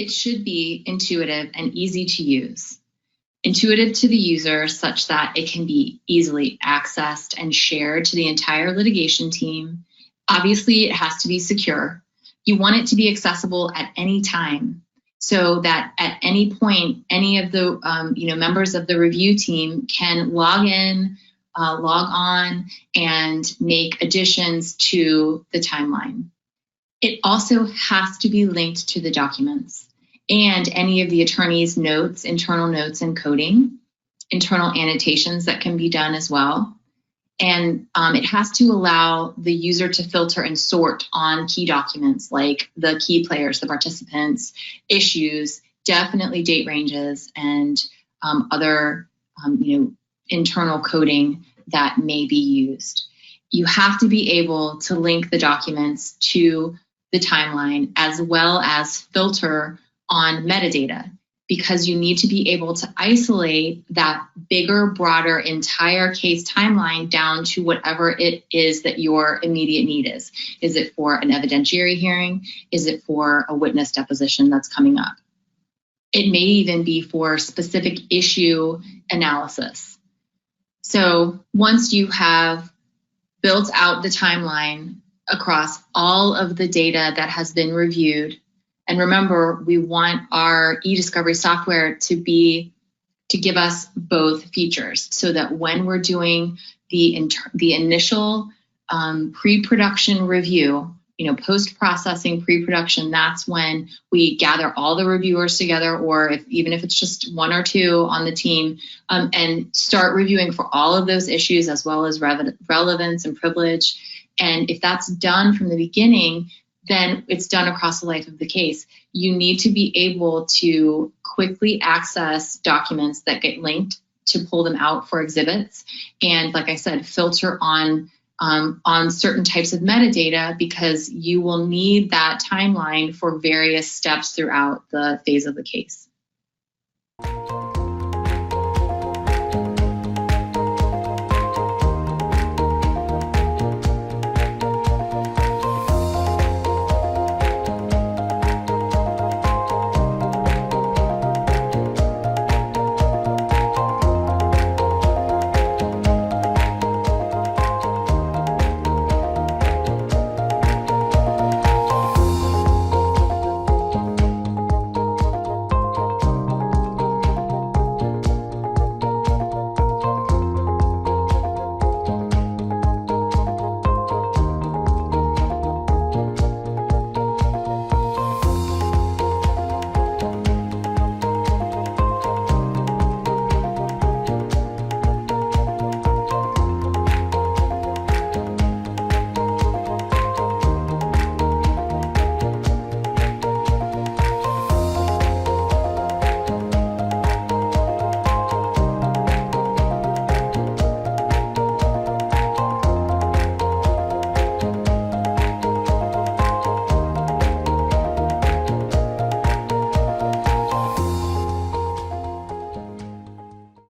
It should be intuitive and easy to use. Intuitive to the user such that it can be easily accessed and shared to the entire litigation team. Obviously, it has to be secure. You want it to be accessible at any time so that at any point, any of the members of the review team can log in, log on, and make additions to the timeline. It also has to be linked to the documents and any of the attorney's notes, internal notes and coding, internal annotations that can be done as well. And it has to allow the user to filter and sort on key documents like the key players, the participants, issues, definitely date ranges, and other internal coding that may be used. You have to be able to link the documents to the timeline as well as filter on metadata, because you need to be able to isolate that bigger, broader, entire case timeline down to whatever it is that your immediate need is. Is it for an evidentiary hearing? Is it for a witness deposition that's coming up? It may even be for specific issue analysis. So once you have built out the timeline across all of the data that has been reviewed, and remember, we want our eDiscovery software to give us both features so that when we're doing the initial pre-production review, post-processing pre-production, that's when we gather all the reviewers together, or even if it's just one or two on the team, and start reviewing for all of those issues as well as relevance and privilege. And if that's done from the beginning, then it's done across the life of the case. You need to be able to quickly access documents that get linked to pull them out for exhibits. And like I said, filter on certain types of metadata, because you will need that timeline for various steps throughout the phase of the case.